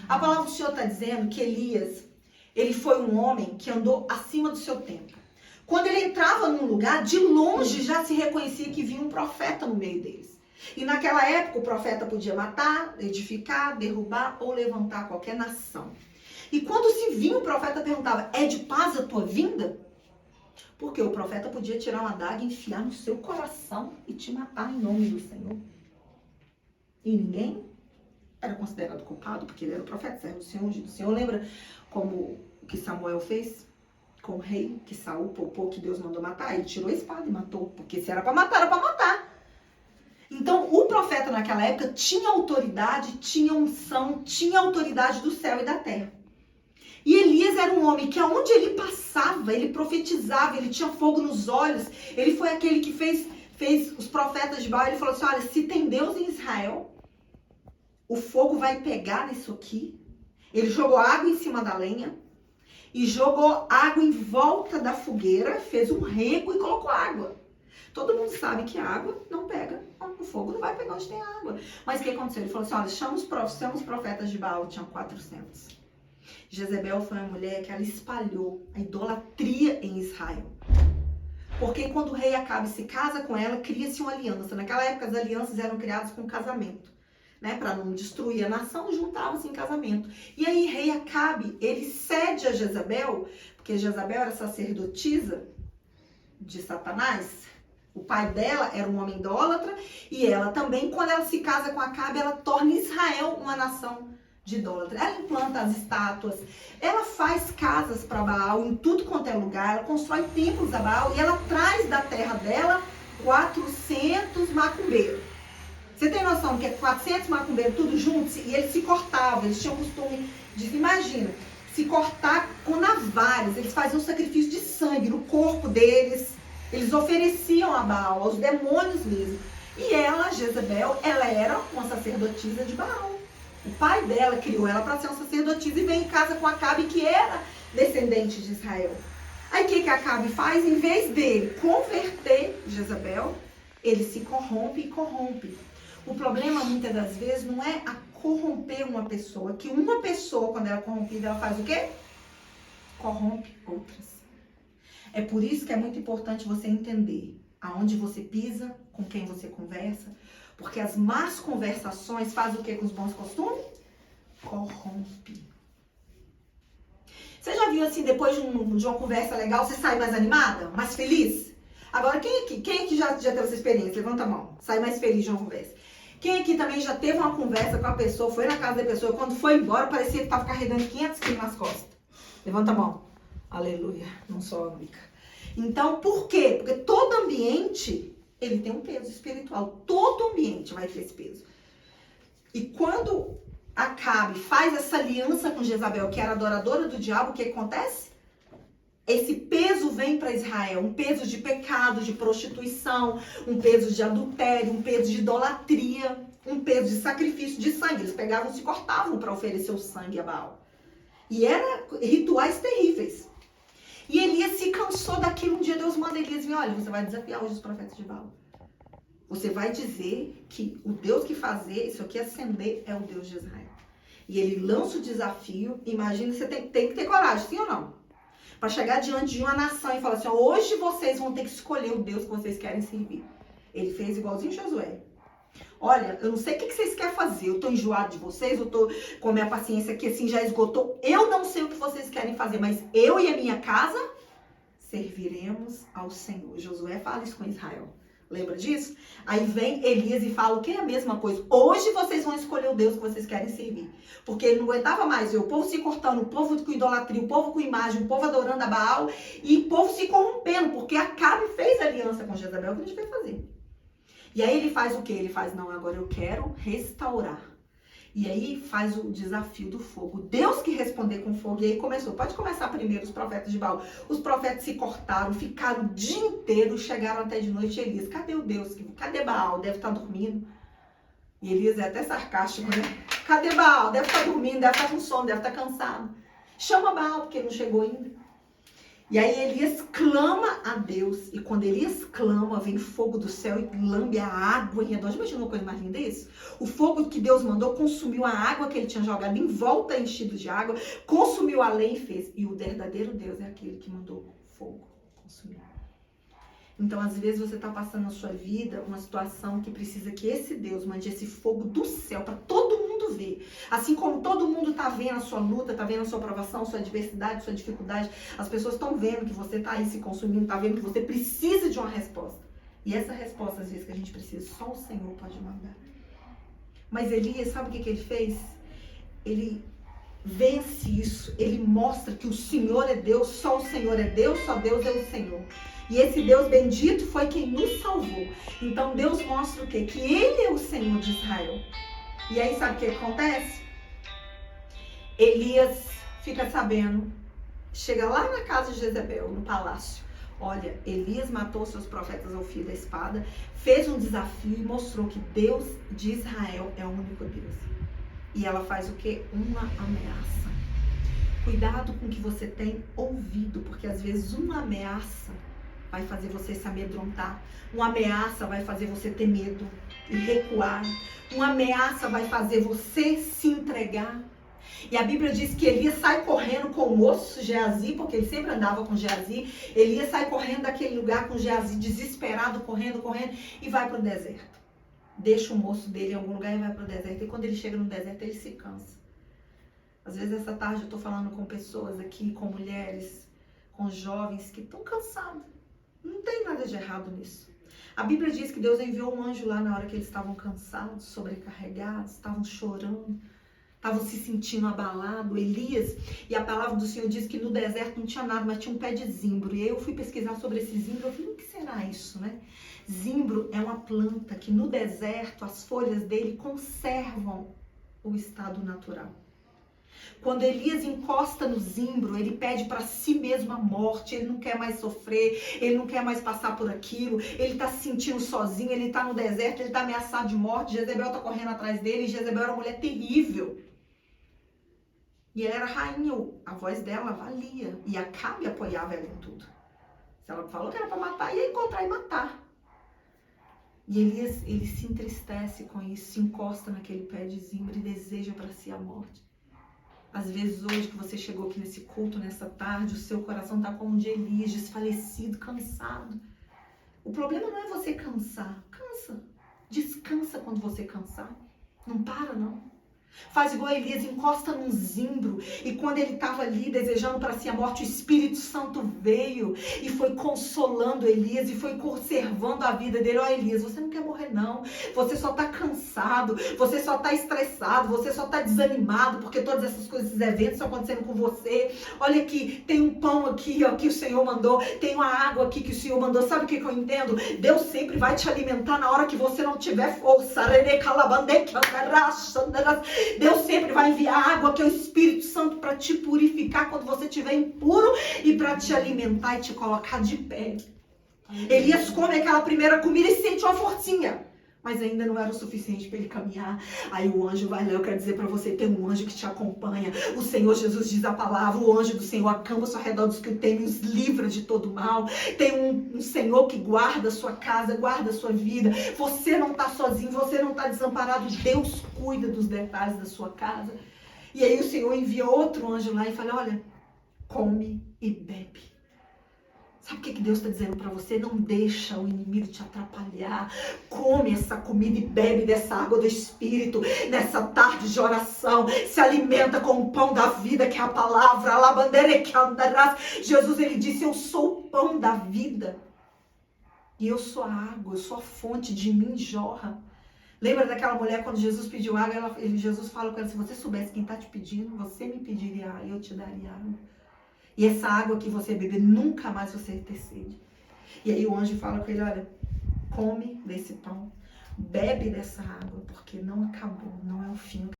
A palavra do Senhor está dizendo que Elias, ele foi um homem que andou acima do seu tempo. Quando ele entrava num lugar, de longe já se reconhecia que vinha um profeta no meio deles. E naquela época o profeta podia matar, edificar, derrubar ou levantar qualquer nação. E quando se vinha o profeta perguntava, é de paz a tua vinda? Porque o profeta podia tirar uma adaga e enfiar no seu coração e te matar em nome do Senhor. E ninguém era considerado culpado, porque ele era o profeta, servo do Senhor, ungido do Senhor. Lembra como o que Samuel fez com o rei, que Saul poupou, que Deus mandou matar? Ele tirou a espada e matou, porque se era para matar, era para matar. Então, o profeta naquela época tinha autoridade, tinha unção, tinha autoridade do céu e da terra. E Elias era um homem que aonde ele passava, ele profetizava, ele tinha fogo nos olhos. Ele foi aquele que fez os profetas de Baal. Ele falou assim, olha, se tem Deus em Israel, o fogo vai pegar nisso aqui. Ele jogou água em cima da lenha e jogou água em volta da fogueira, fez um rego e colocou água. Todo mundo sabe que a água não pega, o fogo não vai pegar onde tem água. Mas o que aconteceu? Ele falou assim, olha, chama os profetas de Baal, tinham 400. Jezebel foi uma mulher que ela espalhou a idolatria em Israel. Porque quando o rei Acabe se casa com ela, cria-se uma aliança. Naquela época as alianças eram criadas com casamento. Né, para não destruir a nação, juntavam-se em casamento. E aí, rei Acabe, ele cede a Jezabel, porque Jezabel era sacerdotisa de Satanás. O pai dela era um homem idólatra, e ela também, quando ela se casa com Acabe, ela torna Israel uma nação de idólatra. Ela implanta as estátuas, ela faz casas para Baal em tudo quanto é lugar, ela constrói templos a Baal, e ela traz da terra dela 400 macumbeiros. Você tem noção do que é 400 macumbeiros, tudo juntos? E eles se cortavam, eles tinham o costume de, imagina, se cortar com navalhas. Eles faziam sacrifício de sangue no corpo deles. Eles ofereciam a Baal, aos demônios mesmo. E ela, Jezebel, ela era uma sacerdotisa de Baal. O pai dela criou ela para ser uma sacerdotisa e vem em casa com Acabe, que era descendente de Israel. Aí o que Acabe faz? Em vez dele converter Jezebel, ele se corrompe e corrompe. O problema, muitas das vezes, não é a corromper uma pessoa. Que uma pessoa, quando ela é corrompida, ela faz o quê? Corrompe outras. É por isso que é muito importante você entender aonde você pisa, com quem você conversa. Porque as más conversações fazem o quê com os bons costumes? Corrompe. Você já viu assim, depois de uma conversa legal, você sai mais animada? Mais feliz? Agora, quem aqui já teve essa experiência? Levanta a mão. Sai mais feliz de uma conversa. Quem aqui também já teve uma conversa com a pessoa, foi na casa da pessoa, quando foi embora, parecia que estava carregando 500 quilos nas costas? Levanta a mão. Aleluia, não sou a única. Então, por quê? Porque todo ambiente, ele tem um peso espiritual. Todo ambiente vai ter esse peso. E quando Acabe faz essa aliança com Jezabel, que era adoradora do diabo, o que acontece? Esse peso vem para Israel, um peso de pecado, de prostituição, um peso de adultério, um peso de idolatria, um peso de sacrifício de sangue. Eles pegavam e se cortavam para oferecer o sangue a Baal. E eram rituais terríveis. E Elias se cansou daquilo. Um dia Deus manda Elias vir, olha, você vai desafiar hoje os profetas de Baal. Você vai dizer que o Deus que fazer isso aqui acender é o Deus de Israel. E ele lança o desafio. Imagina, você tem que ter coragem, sim ou não? Para chegar diante de uma nação e falar assim, hoje vocês vão ter que escolher o Deus que vocês querem servir. Ele fez igualzinho Josué. Olha, eu não sei o que vocês querem fazer, eu tô enjoado de vocês, eu tô com a minha paciência aqui assim, já esgotou. Eu não sei o que vocês querem fazer, mas eu e a minha casa serviremos ao Senhor. Josué fala isso com Israel. Lembra disso? Aí vem Elias e fala o que é a mesma coisa. Hoje vocês vão escolher o Deus que vocês querem servir. Porque ele não aguentava mais ver o povo se cortando, o povo com idolatria, o povo com imagem, o povo adorando a Baal e o povo se corrompendo. Porque Acabe fez aliança com Jezabel, que a gente vai fazer. E aí ele faz o quê? Ele faz, não, agora eu quero restaurar. E aí faz o desafio do fogo. Deus que responder com fogo. E aí começou. Pode começar primeiro os profetas de Baal. Os profetas se cortaram, ficaram o dia inteiro, chegaram até de noite. Elias, cadê o Deus? Cadê Baal? Deve estar dormindo. E Elias é até sarcástico, né? Cadê Baal? Deve estar dormindo, deve estar com sono, deve estar cansado. Chama Baal, porque ele não chegou ainda. E aí Elias clama a Deus. E quando Elias clama, vem fogo do céu e lambe a água em redor. Já imaginou uma coisa mais linda isso? O fogo que Deus mandou consumiu a água que ele tinha jogado em volta, enchido de água, consumiu a lenha e fez. E o verdadeiro Deus é aquele que mandou fogo consumir. Então, às vezes, você está passando na sua vida uma situação que precisa que esse Deus mande esse fogo do céu para todo mundo ver. Assim como todo mundo está vendo a sua luta, está vendo a sua provação, a sua adversidade, a sua dificuldade. As pessoas estão vendo que você está aí se consumindo, está vendo que você precisa de uma resposta. E essa resposta, às vezes, que a gente precisa, só o Senhor pode mandar. Mas Elias, sabe o que ele fez? Ele vence isso. Ele mostra que o Senhor é Deus, só o Senhor é Deus, só Deus é o Senhor. E esse Deus bendito foi quem nos salvou. Então Deus mostra o quê? Que Ele é o Senhor de Israel. E aí sabe o que acontece? Elias fica sabendo, chega lá na casa de Jezebel, no palácio. Olha, Elias matou seus profetas ao fio da espada, fez um desafio e mostrou que Deus de Israel é o único Deus. E ela faz o quê? Uma ameaça. Cuidado com o que você tem ouvido, porque às vezes uma ameaça vai fazer você se amedrontar. Uma ameaça vai fazer você ter medo e recuar. Uma ameaça vai fazer você se entregar. E a Bíblia diz que Elias sai correndo com o moço Geazi, porque ele sempre andava com Geazi. Elias sai correndo daquele lugar com Geazi, desesperado, correndo, e vai para o deserto. Deixa o moço dele em algum lugar e vai para o deserto. E quando ele chega no deserto, ele se cansa. Às vezes essa tarde eu estou falando com pessoas aqui, com mulheres, com jovens que estão cansados. Não tem nada de errado nisso. A Bíblia diz que Deus enviou um anjo lá na hora que eles estavam cansados, sobrecarregados, estavam chorando, estavam se sentindo abalados. Elias, e a palavra do Senhor diz que no deserto não tinha nada, mas tinha um pé de zimbro. E aí eu fui pesquisar sobre esse zimbro, eu falei, o que será isso, né? Zimbro é uma planta que no deserto as folhas dele conservam o estado natural. Quando Elias encosta no zimbro, ele pede para si mesmo a morte, ele não quer mais sofrer, ele não quer mais passar por aquilo, ele está se sentindo sozinho, ele está no deserto, ele está ameaçado de morte, Jezebel está correndo atrás dele, e Jezebel era uma mulher terrível. E ela era rainha, a voz dela valia, e Acabe apoiava ela em tudo. Se ela falou que era para matar, ia encontrar e matar. E Elias, ele se entristece com isso, se encosta naquele pé de zimbro e deseja para si a morte. Às vezes hoje que você chegou aqui nesse culto, nessa tarde, o seu coração está como um de Elias, desfalecido, cansado. O problema não é você cansar. Cansa. Descansa quando você cansar. Não para, não. Faz igual Elias, encosta num zimbro. E quando ele estava ali desejando para si a morte, o Espírito Santo veio e foi consolando Elias e foi conservando a vida dele. Ó, Elias, você não quer morrer não. Você só está cansado, você só está estressado, você só está desanimado porque todas essas coisas, esses eventos estão acontecendo com você. Olha aqui, tem um pão aqui, ó, que o Senhor mandou, tem uma água aqui que o Senhor mandou. Sabe o que eu entendo? Deus sempre vai te alimentar na hora que você não tiver força. Deus sempre vai enviar água, que é o Espírito Santo, para te purificar quando você estiver impuro e para te alimentar e te colocar de pé. Elias come aquela primeira comida e sente uma forcinha, mas ainda não era o suficiente para ele caminhar. Aí o anjo vai lá, eu quero dizer para você, tem um anjo que te acompanha. O Senhor Jesus diz a palavra, o anjo do Senhor acampa-se ao redor dos que o temem, os livra de todo mal. Tem um Senhor que guarda a sua casa, guarda a sua vida. Você não está sozinho, você não está desamparado. Deus cuida dos detalhes da sua casa. E aí o Senhor envia outro anjo lá e fala, olha, come e bebe. Sabe o que Deus está dizendo para você? Não deixa o inimigo te atrapalhar. Come essa comida e bebe dessa água do Espírito. Nessa tarde de oração, se alimenta com o pão da vida, que é a palavra. Jesus, ele disse, eu sou o pão da vida. E eu sou a água, eu sou a fonte, de mim jorra. Lembra daquela mulher quando Jesus pediu água? Jesus fala com ela, se você soubesse quem está te pedindo, você me pediria água, eu te daria água. E essa água que você beber, nunca mais você vai ter sede. E aí o anjo fala com ele, olha, come desse pão, bebe dessa água, porque não acabou, não é o fim.